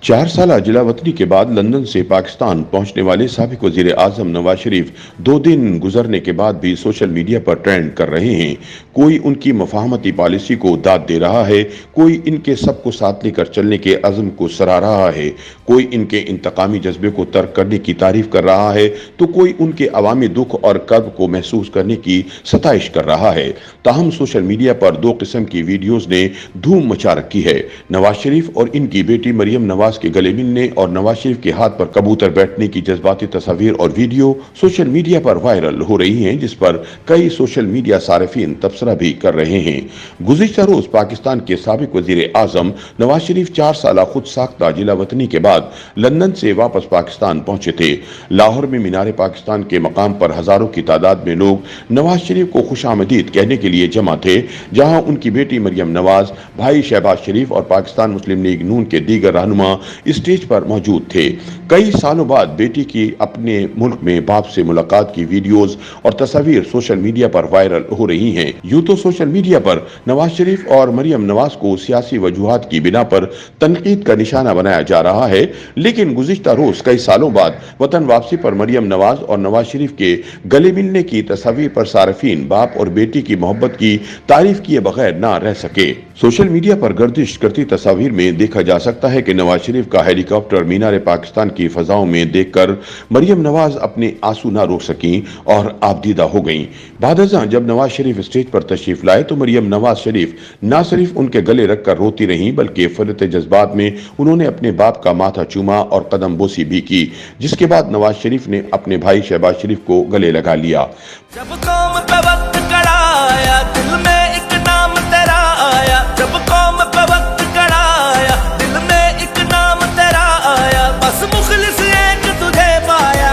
4 साल जिला वतनी के बाद लंदन से पाकिस्तान पहुंचने वाले साबिक वजीर आजम नवाज शरीफ 2 दिन गुजरने के बाद भी सोशल मीडिया पर ट्रेंड कर रहे हैं। कोई उनकी मफाहमती पॉलिसी को दाद दे रहा है, कोई इनके सबको साथ लेकर चलने के अज़्म को सराह रहा है, कोई इनके इंतकामी जज्बे को तर्क करने की तारीफ कर रहा है, तो कोई उनके अवामी दुख और कर्ब को महसूस करने की सताइश कर रहा है। ताहम सोशल मीडिया पर 2 किस्म की वीडियोज ने धूम मचा रखी है। नवाज शरीफ और इनकी बेटी मरियम नवाज के गले मिलने और नवाज शरीफ के हाथ पर कबूतर बैठने की जज्बाती तस्वीर और वीडियो सोशल मीडिया पर वायरल हो रही हैं, जिस पर कई सोशल मीडिया सारिफीन तबसरा भी कर रहे हैं। गुज़िश्ता रोज पाकिस्तान के साबिक वजीर आजम नवाज शरीफ 4 साल खुद साख्ता जिला वतनी के बाद लंदन से वापस पाकिस्तान पहुंचे थे। लाहौर में मीनार पाकिस्तान के मकाम पर हजारों की तादाद में लोग नवाज शरीफ को खुशामदीद कहने के लिए जमा थे, जहां उनकी बेटी मरियम नवाज, भाई शहबाज शरीफ और पाकिस्तान मुस्लिम लीग नून के दीगर रहनुमा स्टेज पर मौजूद थे। कई सालों बाद बेटी की अपने मुल्क में बाप से मुलाकात की वीडियोस और तस्वीर सोशल मीडिया पर वायरल हो रही हैं। यूं तो सोशल मीडिया पर नवाज शरीफ और मरियम नवाज को सियासी वजूहात की बिना पर तनकीद का निशाना बनाया जा रहा है, लेकिन गुज़िश्ता रोज कई सालों बाद वतन वापसी पर मरियम नवाज और नवाज शरीफ के गले मिलने की तस्वीर पर सार्फिन बाप और बेटी की मोहब्बत की तारीफ किए बगैर ना रह सके। सोशल मीडिया पर गर्दिश करती तस्वीर में देखा जा सकता है कि नवाज शरीफ का हेलीकॉप्टर मीनार पाकिस्तान की फजाओं में देखकर मरियम नवाज अपने आंसू ना रोक सकीं और आबदीदा हो गईं। बादशाह जब नवाज शरीफ स्टेज पर तशरीफ लाए तो मरियम नवाज शरीफ ना सिर्फ उनके गले रखकर रोती रहीं, बल्कि फरते जज्बात में उन्होंने अपने बाप का माथा चूमा और कदम बोसी भी की, जिसके बाद नवाज शरीफ ने अपने भाई शहबाज शरीफ को गले लगा लिया। जब कौम पे वक्त कड़ाया, दिल में एक नाम तेरा आया। जब कौम पे वक्त कड़ाया, दिल में एक नाम तेरा आया। बस मुखलिस एक तुझे पाया।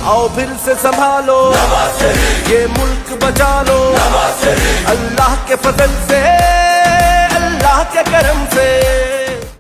आओ फिर से संभालो ये मुल्क बचा लो, अल्लाह के फजल से, अल्लाह के करम से।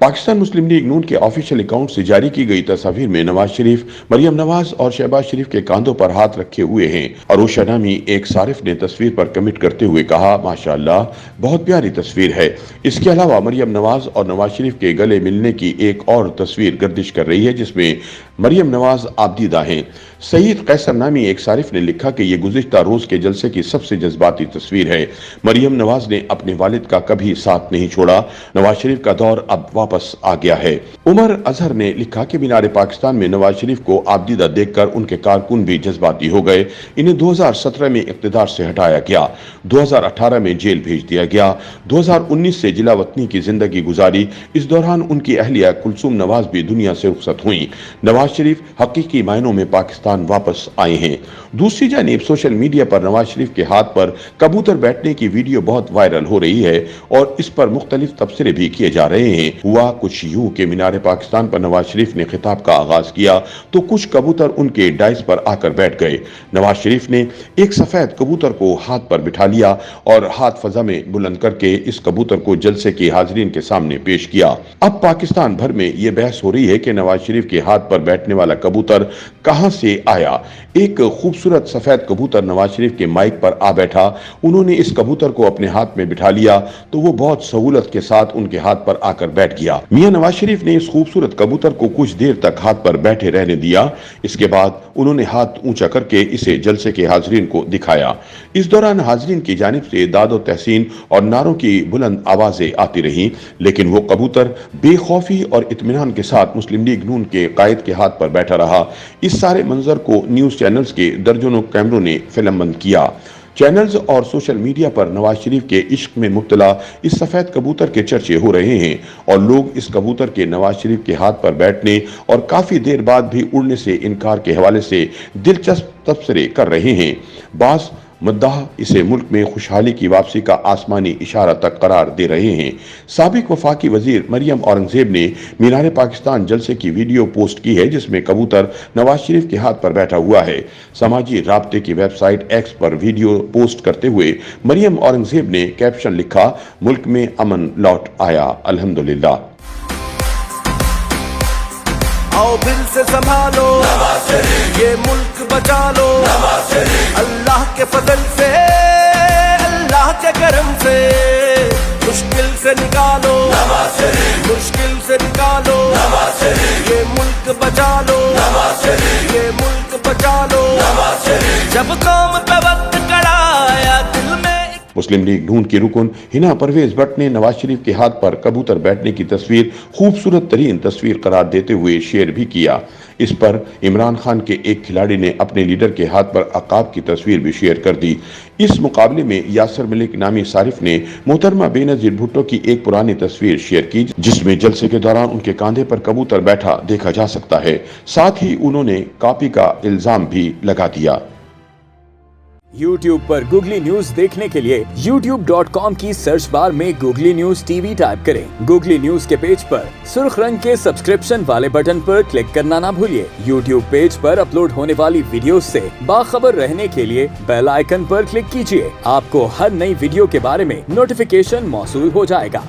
पाकिस्तान मुस्लिम लीग नून के ऑफिशियल अकाउंट से जारी की गई तस्वीर में नवाज शरीफ मरियम नवाज और शहबाज शरीफ के कांधों पर हाथ रखे हुए हैं। अरोशा नामी एक सारिफ ने तस्वीर पर कमेंट करते हुए कहा, माशाअल्लाह, बहुत प्यारी तस्वीर है। इसके अलावा मरियम नवाज और नवाज शरीफ के गले मिलने की एक और तस्वीर गर्दिश कर रही है, जिसमें मरियम नवाज आबदीदा हैं। सईद कैसर नामी एक सारिफ ने लिखा कि यह गुज़िश्ता रोज के जलसे की सबसे जज्बाती तस्वीर है। मरियम नवाज ने अपने वालिद का कभी साथ नहीं छोड़ा। नवाज शरीफ का दौर अब वापस आ गया है। उमर अजहर ने लिखा कि मीनार पाकिस्तान में नवाज शरीफ को आबदीदा देखकर उनके कारकुन भी जज्बाती हो गए। इन्हें 2017 में इख्तिदार से हटाया गया, 2018 में जेल भेज दिया गया, 2019 से जिला वतनी की जिंदगी गुजारी। इस दौरान उनकी अहलिया कुलसूम नवाज भी दुनिया से रुखसत हुई। नवाज शरीफ हकीकी मायनों में पाकिस्तान वापस आए हैं। दूसरी जानिब सोशल मीडिया पर नवाज शरीफ के हाथ पर कबूतर बैठने की वीडियो बहुत वायरल हो रही है और इस पर मुख्तलिफ तबसरे भी किए जा रहे हैं। हुआ कुछ यूं कि मीनार पाकिस्तान पर नवाज शरीफ ने खिताब का आगाज किया तो कुछ कबूतर उनके डाइस पर आकर बैठ गए। नवाज शरीफ ने एक सफेद कबूतर को हाथ पर बिठा लिया और हाथ फजा में बुलंद करके इस कबूतर को जलसे के हाजरीन के सामने पेश किया। अब पाकिस्तान भर में यह बहस हो रही है कि नवाज शरीफ के हाथ पर बैठने वाला कबूतर कहां से आया। एक खूबसूरत सफेद कबूतर नवाज शरीफ के माइक पर आ बैठा। उन्होंने इस कबूतर को अपने हाथ में बिठा लिया तो वो बहुत सहूलत के साथ उनके हाथ पर आकर बैठ गया। मियां नवाज शरीफ ने इस खूबसूरत कबूतर को कुछ देर तक हाथ पर बैठे रहने दिया। इसके बाद उन्होंने हाथ ऊंचा करके इसे जलसे के हाजरीन को दिखाया। इस दौरान हाजरीन की जानिब से दादो तहसीन और नारों की बुलंद आवाजें आती रहीं, लेकिन वो कबूतर बेखौफी और इत्मीनान के साथ मुस्लिम लीग नून के कायद के हाथ पर बैठा रहा। इस सारे मंजर को न्यूज चैनल्स के दर्जनों कैमरों ने फिल्मबंद किया। चैनल्स और सोशल मीडिया पर नवाज शरीफ के इश्क में मुब्तला इस सफेद कबूतर के चर्चे हो रहे हैं और लोग इस कबूतर के नवाज शरीफ के हाथ पर बैठने और काफी देर बाद भी उड़ने से इनकार के हवाले से दिलचस्प तबसरे कर रहे हैं। बास मुद्दाह इसे मुल्क में खुशहाली की वापसी का आसमानी इशारा तक करार दे रहे हैं। साबिक वफाकी वजीर मरियम औरंगजेब ने मीनार पाकिस्तान जलसे की वीडियो पोस्ट की है, जिसमें कबूतर नवाज शरीफ के हाथ पर बैठा हुआ है। समाजी राब्ते की वेबसाइट एक्स पर वीडियो पोस्ट करते हुए मरियम औरंगजेब ने कैप्शन लिखा, मुल्क में अमन लौट आया, अल्हम्दुलिल्लाह। आओ फिर से संभालो ये मुल्क बचा लो, अल्लाह के फजल से, अल्लाह के करम से। मुश्किल से निकालो जब कौम पे वक्त कड़ाया दिल में मुस्लिम लीग नून की रुकन हिना परवेज भट्ट ने नवाज शरीफ के हाथ पर कबूतर बैठने की तस्वीर खूबसूरत तरीन तस्वीर करार देते हुए शेयर भी किया। इस पर इमरान खान के एक खिलाड़ी ने अपने लीडर के हाथ पर अकाब की तस्वीर भी शेयर कर दी। इस मुकाबले में यासर मलिक नामी सारिफ ने मोहतरमा बेनजीर भुट्टो की एक पुरानी तस्वीर शेयर की, जिसमें जलसे के दौरान उनके कंधे पर कबूतर बैठा देखा जा सकता है। साथ ही उन्होंने कॉपी का इल्जाम भी लगा दिया। YouTube पर गूगली न्यूज देखने के लिए youtube.com की सर्च बार में गूगली न्यूज टीवी टाइप करें। गूगली न्यूज के पेज पर सुर्ख रंग के सब्सक्रिप्शन वाले बटन पर क्लिक करना ना भूलिए। YouTube पेज पर अपलोड होने वाली वीडियोस से बाखबर रहने के लिए बेल आइकन पर क्लिक कीजिए। आपको हर नई वीडियो के बारे में नोटिफिकेशन मौसूल हो जाएगा।